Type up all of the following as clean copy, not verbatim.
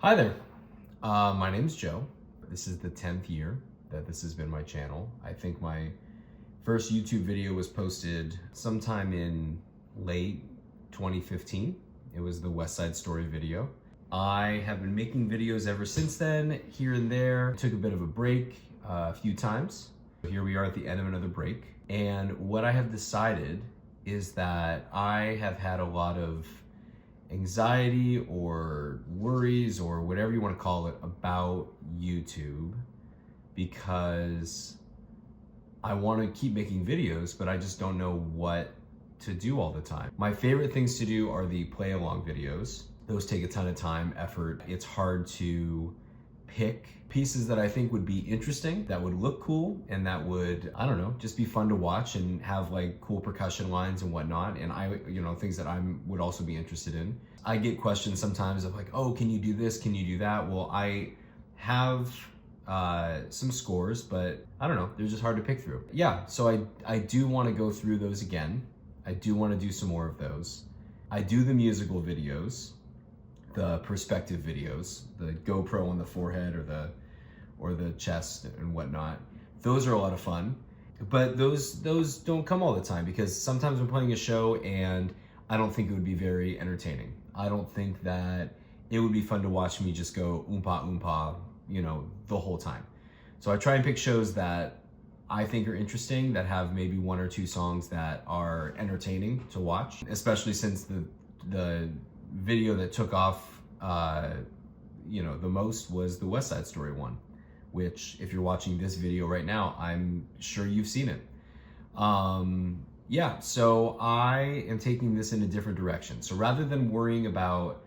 Hi there, my name's Joe. This is the 10th year that this has been my channel. I think my first YouTube video was posted sometime in late 2015. It was the West Side Story video. I have been making videos ever since then, here and there. Took a bit of a break a few times. Here we are at the end of another break. And what I have decided is that I have had a lot of anxiety or worries or whatever you want to call it about YouTube, because I want to keep making videos, but I just don't know what to do all the time. My favorite things to do are the play along videos. Those take a ton of time, effort. It's hard to pick pieces that I think would be interesting, that would look cool, and that would, I don't know, just be fun to watch and have like cool percussion lines and whatnot. And things that I would also be interested in. I get questions sometimes of like, oh, can you do this? Can you do that? Well, I have some scores, but I don't know, they're just hard to pick through. Yeah, so I do want to go through those again. I do want to do some more of those. I do the musical videos, the perspective videos, the GoPro on the forehead or the chest and whatnot. Those are a lot of fun, but those don't come all the time, because sometimes I'm playing a show and I don't think it would be very entertaining. I don't think that it would be fun to watch me just go oompa oompa, the whole time. So I try and pick shows that I think are interesting, that have maybe one or two songs that are entertaining to watch, especially since the video that took off the most was the West Side Story one, which if you're watching this video right now, I'm sure you've seen it. Yeah, so I am taking this in a different direction. So rather than worrying about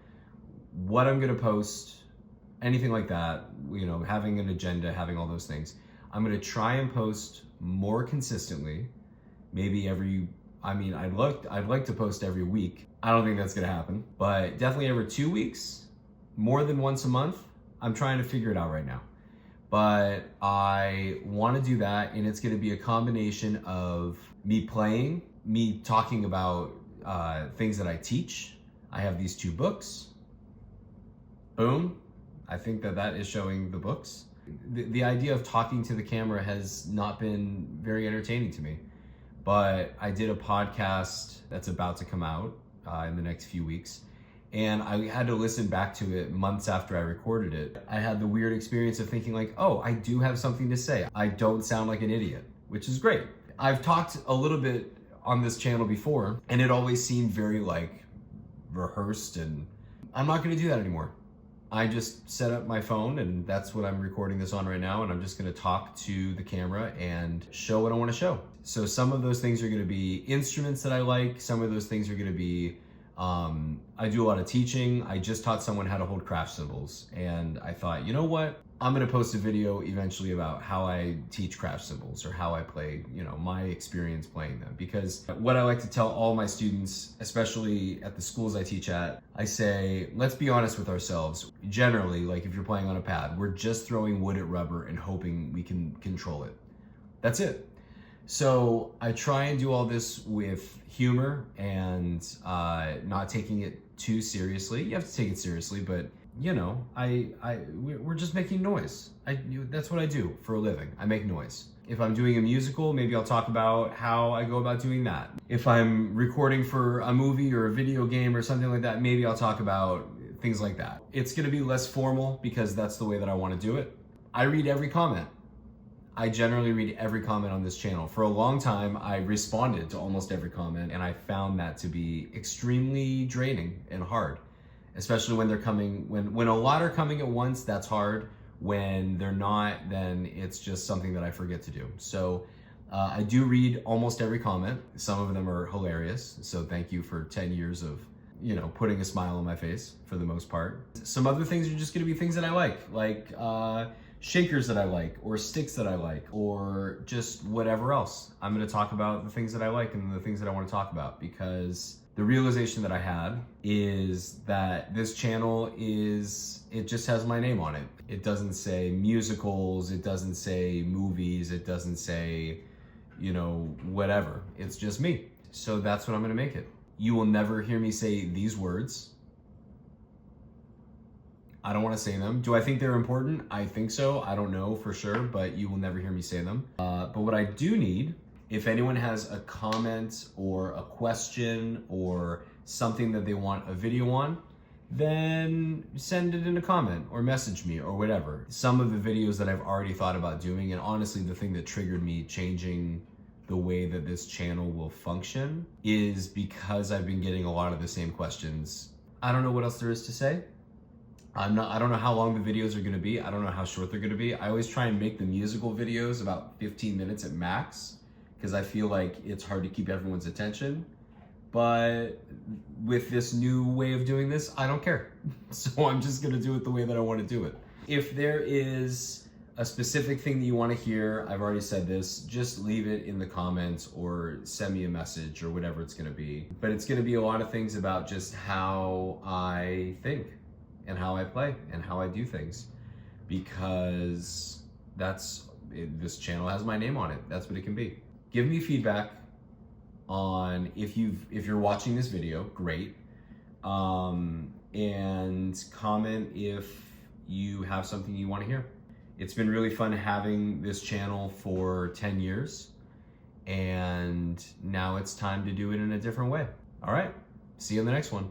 what I'm gonna post, anything like that, having an agenda, having all those things, I'm gonna try and post more consistently. Maybe I'd like to post every week. I don't think that's gonna happen, but definitely every 2 weeks, more than once a month. I'm trying to figure it out right now. But I want to do that, and it's going to be a combination of me playing, me talking about things that I teach. I have these 2 books. Boom. I think that is showing the books. The idea of talking to the camera has not been very entertaining to me, but I did a podcast that's about to come out in the next few weeks. And I had to listen back to it months after I recorded it. I had the weird experience of thinking like, oh, I do have something to say. I don't sound like an idiot, which is great. I've talked a little bit on this channel before, and it always seemed very like rehearsed, and I'm not gonna do that anymore. I just set up my phone, and that's what I'm recording this on right now, and I'm just gonna talk to the camera and show what I wanna show. So some of those things are gonna be instruments that I like, some of those things are gonna be I do a lot of teaching. I just taught someone how to hold craft cymbals, and I thought, you know what? I'm gonna post a video eventually about how I teach craft cymbals, or how I play, my experience playing them. Because what I like to tell all my students, especially at the schools I teach at, I say, let's be honest with ourselves. Generally, like if you're playing on a pad, we're just throwing wood at rubber and hoping we can control it. That's it. So I try and do all this with humor and not taking it too seriously. You have to take it seriously, but we're just making noise. That's what I do for a living. I make noise. If I'm doing a musical, maybe I'll talk about how I go about doing that. If I'm recording for a movie or a video game or something like that, maybe I'll talk about things like that. It's gonna be less formal because that's the way that I wanna do it. I read every comment. I generally read every comment on this channel. For a long time, I responded to almost every comment, and I found that to be extremely draining and hard, especially when they're coming, when a lot are coming at once, that's hard. When they're not, then it's just something that I forget to do. So I do read almost every comment. Some of them are hilarious. So thank you for 10 years of, putting a smile on my face for the most part. Some other things are just gonna be things that I like shakers that I like, or sticks that I like, or just whatever else. I'm gonna talk about the things that I like and the things that I wanna talk about, because the realization that I had is that this channel it just has my name on it. It doesn't say musicals, it doesn't say movies, it doesn't say, whatever. It's just me. So that's what I'm gonna make it. You will never hear me say these words. I don't want to say them. Do I think they're important? I think so. I don't know for sure, but you will never hear me say them. But what I do need, if anyone has a comment or a question or something that they want a video on, then send it in a comment or message me or whatever. Some of the videos that I've already thought about doing, and honestly the thing that triggered me changing the way that this channel will function is because I've been getting a lot of the same questions. I don't know what else there is to say. I don't know how long the videos are gonna be. I don't know how short they're gonna be. I always try and make the musical videos about 15 minutes at max because I feel like it's hard to keep everyone's attention. But with this new way of doing this, I don't care. So I'm just gonna do it the way that I wanna do it. If there is a specific thing that you wanna hear, I've already said this, just leave it in the comments or send me a message or whatever it's gonna be. But it's gonna be a lot of things about just how I think and how I play and how I do things. Because this channel has my name on it. That's what it can be. Give me feedback on if you're watching this video, great. And comment if you have something you want to hear. It's been really fun having this channel for 10 years, and now it's time to do it in a different way. All right, see you in the next one.